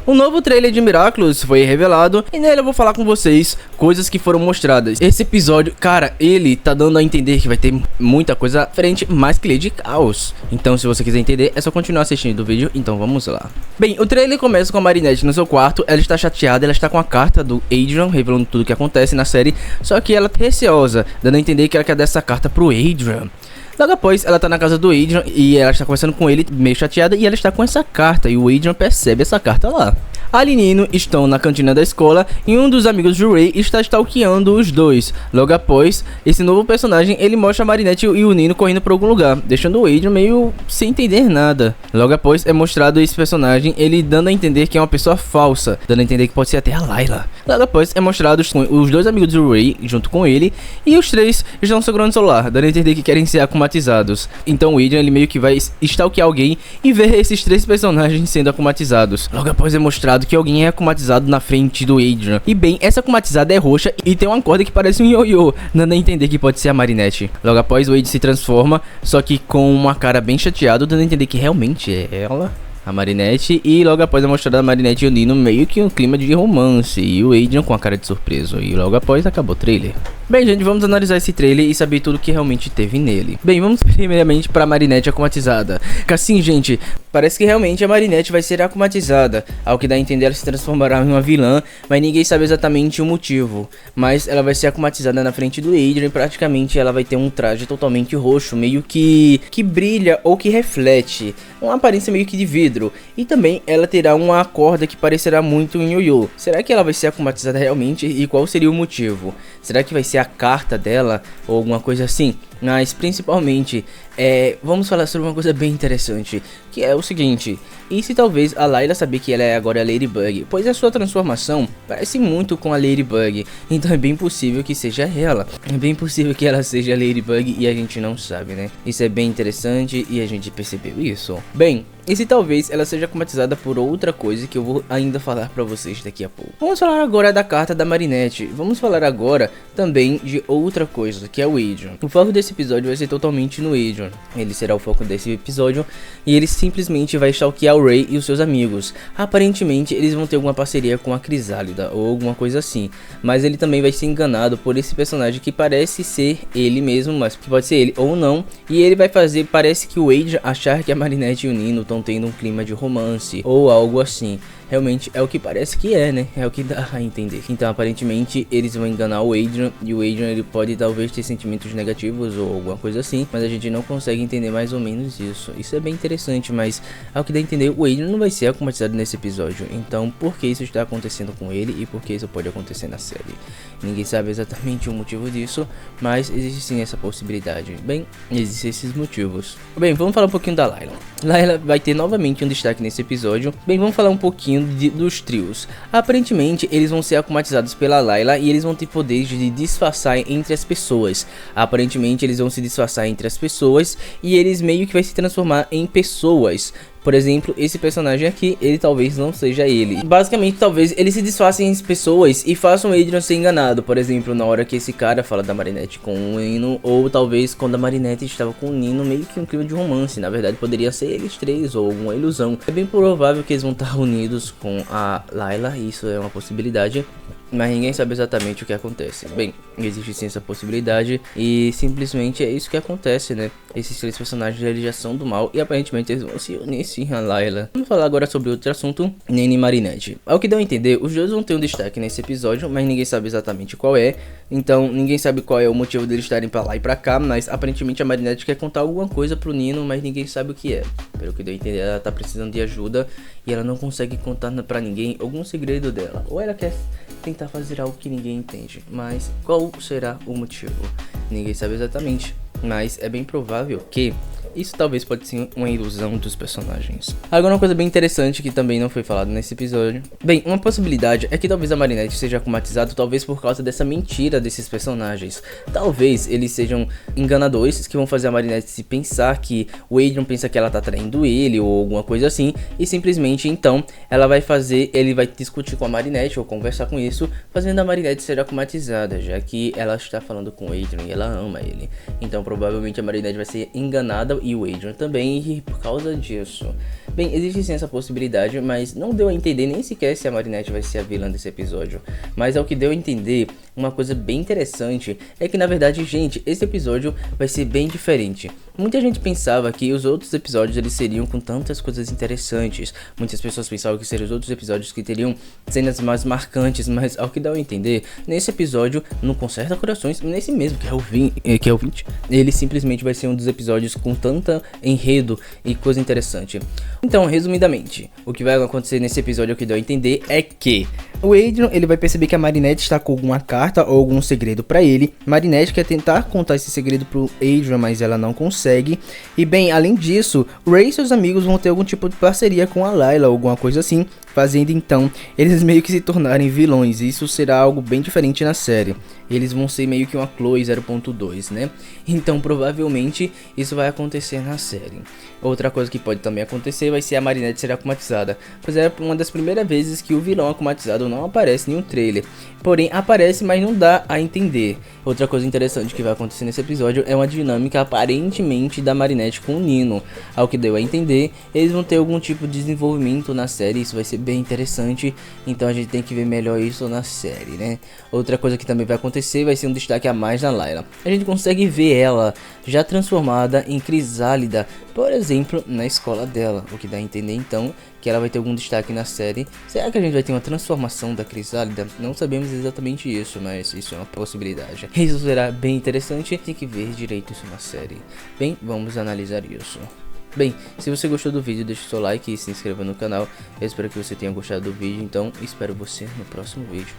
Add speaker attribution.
Speaker 1: Um novo trailer de Miraculous foi revelado e nele eu vou falar com vocês coisas que foram mostradas. Esse episódio, cara, ele tá dando a entender que vai ter muita coisa frente, mais que de caos. Então se você quiser entender, é só continuar assistindo o vídeo, então vamos lá. Bem, o trailer começa com a Marinette no seu quarto, ela está chateada, ela está com a carta do Adrian, revelando tudo o que acontece na série, só que ela tá receosa, dando a entender que ela quer dar essa carta pro Adrian. Logo após, ela tá na casa do Adrian e ela está conversando com ele, meio chateada, e ela está com essa carta, e o Adrian percebe essa carta lá. Ali e Nino estão na cantina da escola e um dos amigos de Ray está stalkeando os dois. Logo após, esse novo personagem, ele mostra a Marinette e o Nino correndo para algum lugar, deixando o Adrian meio sem entender nada. Logo após, é mostrado esse personagem, ele dando a entender que é uma pessoa falsa, dando a entender que pode ser até a Layla. Logo após, é mostrado os dois amigos de Ray junto com ele, e os três estão segurando o celular, dando a entender que querem ser acumatizados. Então o Adrian, ele meio que vai stalkear alguém e ver esses três personagens sendo acumatizados. Logo após, é mostrado que alguém é akumatizado na frente do Adrian. E bem, essa akumatizada é roxa e tem uma corda que parece um ioiô, dando a entender que pode ser a Marinette. Logo após, o Adrian se transforma, só que com uma cara bem chateado, dando a entender que realmente é ela, a Marinette. E logo após é mostrada a Marinette e o Nino meio que um clima de romance, e o Adrian com a cara de surpreso. E logo após acabou o trailer. Bem, gente, vamos analisar esse trailer e saber tudo que realmente teve nele. Bem, vamos primeiramente para a Marinette akumatizada. Assim, gente, parece que realmente a Marinette vai ser akumatizada. Ao que dá a entender, ela se transformará em uma vilã, mas ninguém sabe exatamente o motivo. Mas ela vai ser akumatizada na frente do Adrian e praticamente ela vai ter um traje totalmente roxo, meio que brilha ou que reflete. Uma aparência meio que de vidro. E também ela terá uma corda que parecerá muito um ioiô. Será que ela vai ser akumatizada realmente e qual seria o motivo? Será que vai ser a carta dela ou alguma coisa assim? Mas principalmente, vamos falar sobre uma coisa bem interessante, que é o seguinte: e se talvez a Layla saber que ela é agora a Ladybug, pois a sua transformação parece muito com a Ladybug, então é bem possível que seja ela. É bem possível que ela seja a Ladybug e a gente não sabe, né? Isso é bem interessante e a gente percebeu isso. Bem, e se talvez ela seja akumatizada por outra coisa que eu vou ainda falar pra vocês daqui a pouco. Vamos falar agora da carta da Marinette. Vamos falar agora também de outra coisa, que é o Adrian. O foco desse episódio vai ser totalmente no Adrian. Ele será o foco desse episódio e ele simplesmente vai stalkear o Ray e os seus amigos. Aparentemente eles vão ter alguma parceria com a Crisálida ou alguma coisa assim, mas ele também vai ser enganado por esse personagem que parece ser ele mesmo, mas que pode ser ele ou não. E ele vai fazer, parece que o Adrian achar que a Marinette e o Nino estão tendo um clima de romance ou algo assim. Realmente é o que parece que é, né? É o que dá a entender. Então aparentemente eles vão enganar o Adrian, e o Adrian ele pode talvez ter sentimentos negativos ou alguma coisa assim, mas a gente não consegue entender mais ou menos isso. Isso é bem interessante, mas ao que dá a entender, o Adrian não vai ser akumatizado nesse episódio. Então por que isso está acontecendo com ele e por que isso pode acontecer na série? Ninguém sabe exatamente o motivo disso, mas existe sim essa possibilidade. Bem, existem esses motivos. Bem, vamos falar um pouquinho da Layla. Layla vai ter novamente um destaque nesse episódio. Bem, vamos falar um pouquinho dos trios. Aparentemente eles vão ser akumatizados pela Layla e eles vão ter poderes de disfarçar entre as pessoas. Aparentemente eles vão se disfarçar entre as pessoas e eles meio que vai se transformar em pessoas. Por exemplo, esse personagem aqui, ele talvez não seja ele. Basicamente, talvez eles se disfarcem em pessoas e façam o Adrian ser enganado. Por exemplo, na hora que esse cara fala da Marinette com o Nino, ou talvez quando a Marinette estava com o Nino, meio que um clima de romance. Na verdade, poderia ser eles três ou uma ilusão. É bem provável que eles vão estar unidos com a Layla, isso é uma possibilidade, mas ninguém sabe exatamente o que acontece. Bem, existe sim essa possibilidade e simplesmente é isso que acontece, né? Esses três personagens eles já são do mal e aparentemente eles vão se unir sim a Layla. Vamos falar agora sobre outro assunto, Nino e Marinette. Ao que deu a entender, os dois vão ter um destaque nesse episódio, mas ninguém sabe exatamente qual é. Então ninguém sabe qual é o motivo deles estarem pra lá e pra cá, mas aparentemente a Marinette quer contar alguma coisa pro Nino, mas ninguém sabe o que é. Pelo que deu a entender, ela tá precisando de ajuda e ela não consegue contar pra ninguém algum segredo dela. Ou ela quer tentar fazer algo que ninguém entende, mas qual será o motivo? Ninguém sabe exatamente, mas é bem provável que isso talvez pode ser uma ilusão dos personagens. Agora uma coisa bem interessante que também não foi falado nesse episódio. Bem, uma possibilidade é que talvez a Marinette seja akumatizada talvez por causa dessa mentira desses personagens. Talvez eles sejam enganadores que vão fazer a Marinette se pensar que o Adrian pensa que ela tá traindo ele ou alguma coisa assim. E simplesmente então ele vai discutir com a Marinette ou conversar com isso, fazendo a Marinette ser akumatizada, já que ela está falando com o Adrian e ela ama ele. Então provavelmente a Marinette vai ser enganada e o Adrian também, e por causa disso Bem, existe sim essa possibilidade, mas não deu a entender nem sequer se a Marinette vai ser a vilã desse episódio. Mas ao que deu a entender, uma coisa bem interessante é que na verdade, gente, esse episódio vai ser bem diferente. Muita gente pensava que os outros episódios eles seriam com tantas coisas interessantes. Muitas pessoas pensavam que seriam os outros episódios que teriam cenas mais marcantes, mas ao que dá a entender, nesse episódio, no Conserta Corações, nesse mesmo que é o 20, ele simplesmente vai ser um dos episódios com tanta enredo e coisa interessante. Então, resumidamente, o que vai acontecer nesse episódio, o que deu a entender, é que o Adrian, ele vai perceber que a Marinette está com alguma carta ou algum segredo pra ele. Marinette quer tentar contar esse segredo pro Adrian, mas ela não consegue. E bem, além disso, o Ray e seus amigos vão ter algum tipo de parceria com a Layla ou alguma coisa assim, fazendo então eles meio que se tornarem vilões. Isso será algo bem diferente na série. Eles vão ser meio que uma Chloe 0.2, né? Então provavelmente isso vai acontecer na série. Outra coisa que pode também acontecer vai ser a Marinette ser akumatizada, pois é uma das primeiras vezes que o vilão akumatizado não aparece em nenhum trailer. Porém aparece, mas não dá a entender. Outra coisa interessante que vai acontecer nesse episódio é uma dinâmica aparentemente da Marinette com o Nino. Ao que deu a entender, eles vão ter algum tipo de desenvolvimento na série, isso vai ser bem interessante. Então a gente tem que ver melhor isso na série, né? Outra coisa que também vai acontecer vai ser um destaque a mais na Layla. A gente consegue ver ela já transformada em Crisálida, por exemplo, na escola dela, o que dá a entender então que ela vai ter algum destaque na série. Será que a gente vai ter uma transformação da Crisálida? Não sabemos exatamente isso, mas isso é uma possibilidade. Isso será bem interessante, tem que ver direito isso na série. Bem, vamos analisar isso. Bem, se você gostou do vídeo, deixa o seu like e se inscreva no canal. Eu espero que você tenha gostado do vídeo, então espero você no próximo vídeo.